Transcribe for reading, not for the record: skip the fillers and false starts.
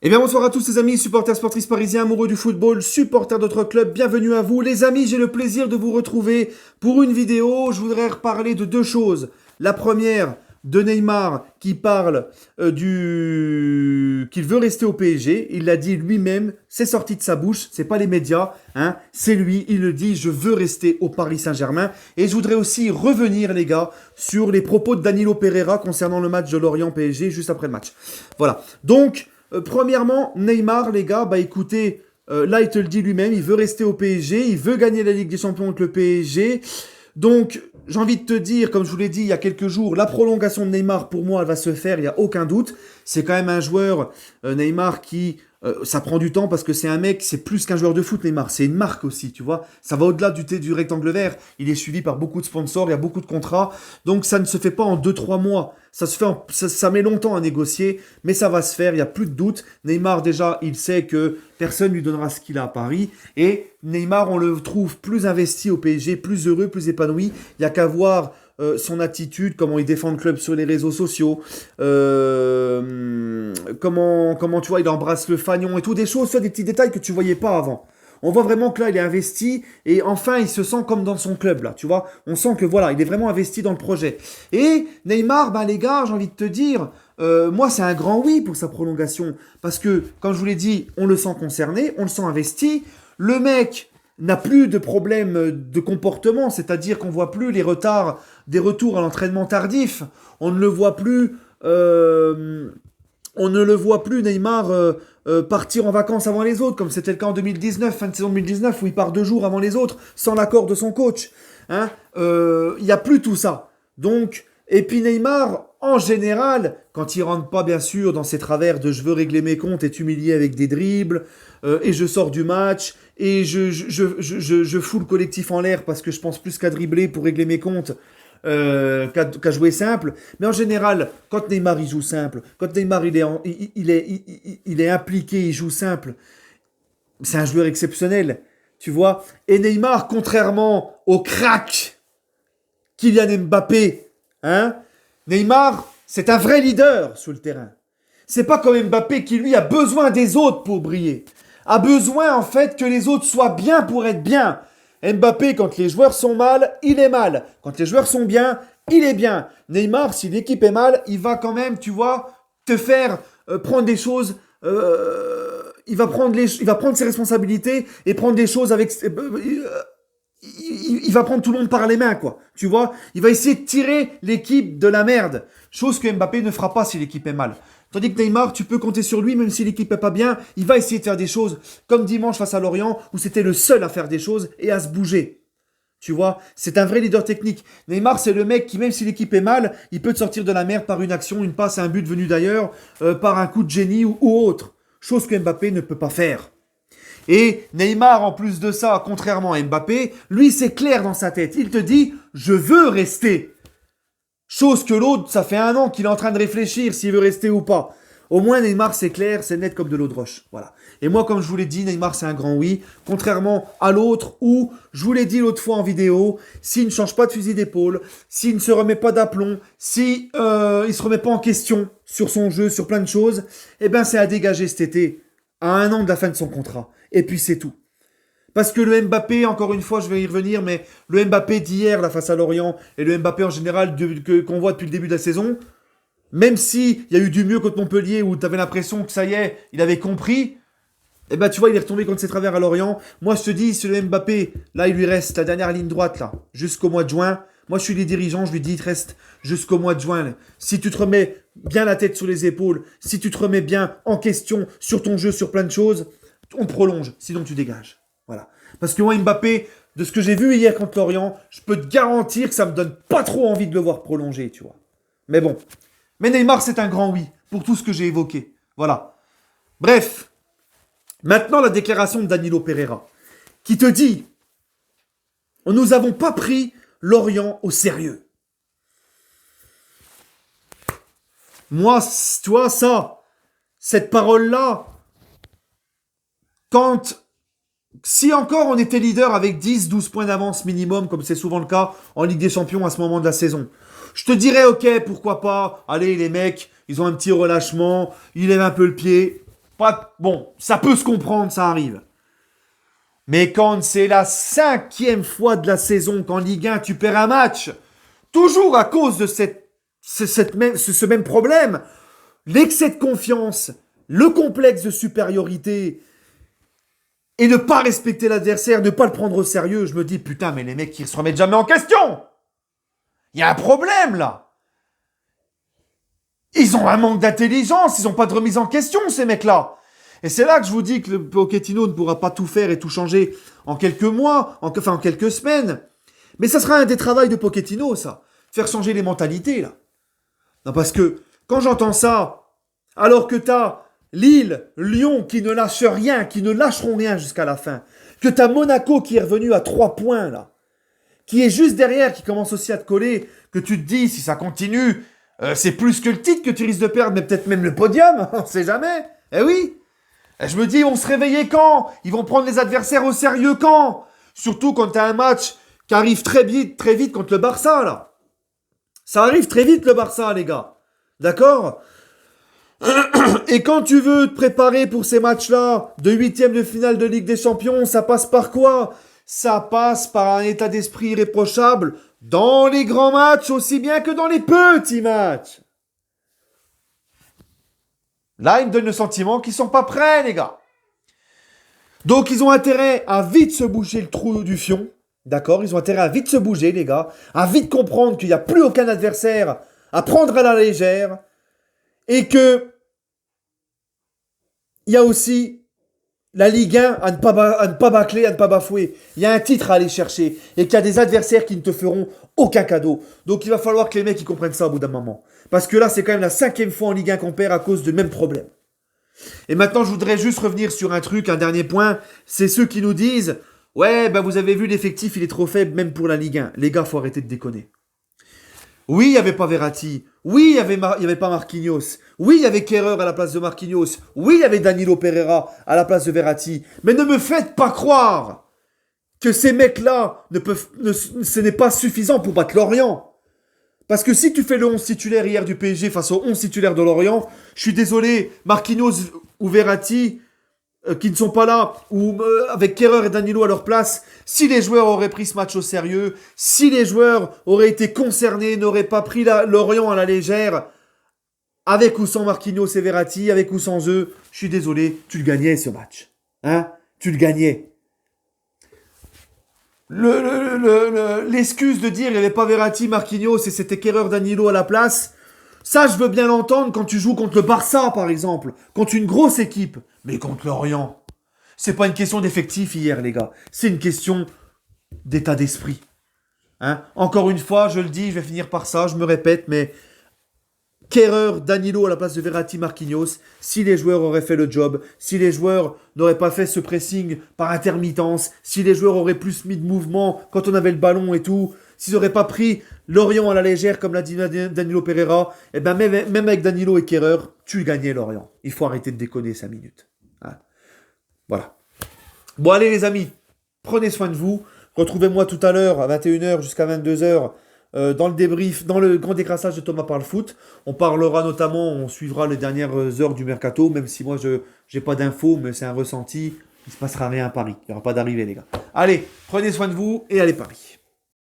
Eh bien bonsoir à tous les amis, supporters sportifs parisiens, amoureux du football, supporters d'autres clubs, bienvenue à vous. Les amis, j'ai le plaisir de vous retrouver pour une vidéo. Je voudrais reparler de deux choses. La première, de Neymar qui parle qu'il veut rester au PSG. Il l'a dit lui-même, c'est sorti de sa bouche, c'est pas les médias, hein, c'est lui, il le dit, je veux rester au Paris Saint-Germain. Et je voudrais aussi revenir les gars sur les propos de Danilo Pereira concernant le match de Lorient-PSG juste après le match. Voilà, donc... Premièrement, Neymar, les gars, bah écoutez, là il te le dit lui-même, il veut rester au PSG, il veut gagner la Ligue des Champions avec le PSG. Donc, j'ai envie de te dire, comme je vous l'ai dit il y a quelques jours, la prolongation de Neymar, pour moi, elle va se faire, il n'y a aucun doute. C'est quand même un joueur, Neymar, qui... ça prend du temps parce que c'est un mec, c'est plus qu'un joueur de foot, Neymar. C'est une marque aussi, tu vois. Ça va au-delà du rectangle vert. Il est suivi par beaucoup de sponsors, il y a beaucoup de contrats. Donc, ça ne se fait pas en 2-3 mois. Ça met longtemps à négocier, mais ça va se faire, il n'y a plus de doute. Neymar, déjà, il sait que personne ne lui donnera ce qu'il a à Paris. Et Neymar, on le trouve plus investi au PSG, plus heureux, plus épanoui. Il n'y a qu'à voir son attitude, comment il défend le club sur les réseaux sociaux, comment tu vois, il embrasse le fanion et tout, des choses, des petits détails que tu voyais pas avant. On voit vraiment que là, il est investi et enfin, il se sent comme dans son club, là, tu vois. On sent que voilà, il est vraiment investi dans le projet. Et Neymar, ben les gars, j'ai envie de te dire, moi, c'est un grand oui pour sa prolongation. Parce que, comme je vous l'ai dit, on le sent concerné, on le sent investi. Le mec n'a plus de problème de comportement, c'est-à-dire qu'on voit plus les retards, des retours à l'entraînement tardif. On ne le voit plus... on ne le voit plus, Neymar, partir en vacances avant les autres, comme c'était le cas en 2019, fin de saison 2019, où il part 2 jours avant les autres, sans l'accord de son coach. Hein, il n'y a plus tout ça. Donc, et puis Neymar, en général, quand il rentre pas, bien sûr, dans ses travers de je veux régler mes comptes, est humilié avec des dribbles, et je sors du match, et je fous le collectif en l'air parce que je pense plus qu'à dribbler pour régler mes comptes qu'à jouer simple. Mais en général, quand Neymar il joue simple, quand Neymar il est impliqué, il joue simple, c'est un joueur exceptionnel, tu vois. Et Neymar, contrairement au crack Kylian Mbappé, hein, Neymar, c'est un vrai leader sur le terrain. C'est pas comme Mbappé qui lui a besoin des autres pour briller, a besoin en fait que les autres soient bien pour être bien. Mbappé, quand les joueurs sont mal, il est mal. Quand les joueurs sont bien, il est bien. Neymar, si l'équipe est mal, il va quand même, tu vois, te faire prendre des choses. Il va prendre ses responsabilités et prendre des choses avec. Il va prendre tout le monde par les mains, quoi. Tu vois, il va essayer de tirer l'équipe de la merde. Chose que Mbappé ne fera pas si l'équipe est mal. Tandis que Neymar, tu peux compter sur lui, même si l'équipe n'est pas bien, il va essayer de faire des choses, comme dimanche face à Lorient, où c'était le seul à faire des choses et à se bouger. Tu vois, c'est un vrai leader technique. Neymar, c'est le mec qui, même si l'équipe est mal, il peut te sortir de la merde par une action, une passe, un but venu d'ailleurs, par un coup de génie ou autre. Chose que Mbappé ne peut pas faire. Et Neymar, en plus de ça, contrairement à Mbappé, lui, c'est clair dans sa tête. Il te dit, je veux rester. Chose que l'autre, ça fait 1 an qu'il est en train de réfléchir s'il veut rester ou pas. Au moins, Neymar, c'est clair, c'est net comme de l'eau de roche. Voilà. Et moi, comme je vous l'ai dit, Neymar, c'est un grand oui. Contrairement à l'autre où, je vous l'ai dit l'autre fois en vidéo, s'il ne change pas de fusil d'épaule, s'il ne se remet pas d'aplomb, si il se remet pas en question sur son jeu, sur plein de choses, eh ben, c'est à dégager cet été, à 1 an de la fin de son contrat. Et puis, c'est tout. Parce que le Mbappé, encore une fois, je vais y revenir, mais le Mbappé d'hier, là, face à Lorient, et le Mbappé en général qu'on voit depuis le début de la saison, même s'il y a eu du mieux contre Montpellier, où tu avais l'impression que ça y est, il avait compris, et ben tu vois, il est retombé contre ses travers à Lorient. Moi, je te dis, si le Mbappé, là, il lui reste la dernière ligne droite, là, jusqu'au mois de juin. Moi, je suis les dirigeants, je lui dis, il te reste jusqu'au mois de juin. Là. Si tu te remets bien la tête sur les épaules, si tu te remets bien en question sur ton jeu, sur plein de choses, on prolonge, sinon tu dégages. Voilà. Parce que moi, Mbappé, de ce que j'ai vu hier contre Lorient, je peux te garantir que ça me donne pas trop envie de le voir prolonger, tu vois. Mais bon. Mais Neymar, c'est un grand oui, pour tout ce que j'ai évoqué. Voilà. Bref. Maintenant, la déclaration de Danilo Pereira, qui te dit, nous n'avons pas pris Lorient au sérieux. Moi, tu vois, cette parole-là, si encore on était leader avec 10-12 points d'avance minimum, comme c'est souvent le cas en Ligue des Champions à ce moment de la saison, je te dirais, ok, pourquoi pas, allez les mecs, ils ont un petit relâchement, ils lèvent un peu le pied, Bon, ça peut se comprendre, ça arrive. Mais quand c'est la 5e fois de la saison qu'en Ligue 1, tu perds un match, toujours à cause de ce même problème, l'excès de confiance, le complexe de supériorité, et ne pas respecter l'adversaire, ne pas le prendre au sérieux, je me dis, putain, mais les mecs, ils se remettent jamais en question. Il y a un problème, là. Ils ont un manque d'intelligence, ils n'ont pas de remise en question, ces mecs-là. Et c'est là que je vous dis que le Pochettino ne pourra pas tout faire et tout changer en quelques mois, en quelques semaines. Mais ça sera un des travaux de Pochettino, ça. Faire changer les mentalités, là. Non, parce que quand j'entends ça, alors que t'as Lille, Lyon qui ne lâchent rien, qui ne lâcheront rien jusqu'à la fin, que t'as Monaco qui est revenu à 3 points, là, qui est juste derrière, qui commence aussi à te coller, que tu te dis, si ça continue, c'est plus que le titre que tu risques de perdre, mais peut-être même le podium, on sait jamais. Eh oui. Et je me dis, ils vont se réveiller quand? Ils vont prendre les adversaires au sérieux quand? Surtout quand t'as un match qui arrive très vite contre le Barça, là. Ça arrive très vite, le Barça, les gars. D'accord? Et quand tu veux te préparer pour ces matchs-là, de 8e de finale de Ligue des Champions, ça passe par quoi? Ça passe par un état d'esprit irréprochable dans les grands matchs aussi bien que dans les petits matchs. Là, ils me donnent le sentiment qu'ils sont pas prêts, les gars. Donc, ils ont intérêt à vite se bouger le trou du fion. D'accord? Ils ont intérêt à vite se bouger, les gars. À vite comprendre qu'il n'y a plus aucun adversaire à prendre à la légère. Et que il y a aussi la Ligue 1 à ne pas bâcler, à ne pas bafouer. Il y a un titre à aller chercher. Et qu'il y a des adversaires qui ne te feront aucun cadeau. Donc, il va falloir que les mecs ils comprennent ça au bout d'un moment. Parce que là, c'est quand même la 5e fois en Ligue 1 qu'on perd à cause du même problème. Et maintenant, je voudrais juste revenir sur un truc, un dernier point. C'est ceux qui nous disent « Ouais, ben vous avez vu, l'effectif, il est trop faible même pour la Ligue 1. » Les gars, faut arrêter de déconner. Oui, il n'y avait pas Verratti. Oui, il n'y avait pas Marquinhos. Oui, il y avait Kehrer à la place de Marquinhos. Oui, il y avait Danilo Pereira à la place de Verratti. Mais ne me faites pas croire que ces mecs-là ce n'est pas suffisant pour battre Lorient. Parce que si tu fais le 11 titulaire hier du PSG face au 11 titulaire de Lorient, je suis désolé, Marquinhos ou Verratti, qui ne sont pas là, ou avec Kehrer et Danilo à leur place, si les joueurs auraient pris ce match au sérieux, si les joueurs auraient été concernés, n'auraient pas pris Lorient à la légère, avec ou sans Marquinhos et Verratti, avec ou sans eux, je suis désolé, tu le gagnais ce match. Hein? Tu le gagnais. L'excuse de dire il n'y avait pas Verratti, Marquinhos et c'était Kehrer, Danilo à la place, ça je veux bien l'entendre quand tu joues contre le Barça par exemple, contre une grosse équipe, mais contre Lorient, c'est pas une question d'effectif hier les gars, c'est une question d'état d'esprit. Hein? Encore une fois, je le dis, je vais finir par ça, je me répète, mais Kehrer, Danilo à la place de Verratti, Marquinhos, si les joueurs auraient fait le job, si les joueurs n'auraient pas fait ce pressing par intermittence, si les joueurs auraient plus mis de mouvement quand on avait le ballon et tout, s'ils n'auraient pas pris Lorient à la légère comme l'a dit Danilo Pereira, et ben même avec Danilo et Kehrer, tu gagnais Lorient. Il faut arrêter de déconner 5 minutes. Hein. Voilà. Bon allez les amis, prenez soin de vous. Retrouvez-moi tout à l'heure à 21h jusqu'à 22h dans le débrief, dans le grand décrassage de Thomas Parle Foot. On parlera notamment, on suivra les dernières heures du mercato, même si moi je n'ai pas d'infos, mais c'est un ressenti. Il ne se passera rien à Paris. Il n'y aura pas d'arrivée les gars. Allez, prenez soin de vous et allez Paris.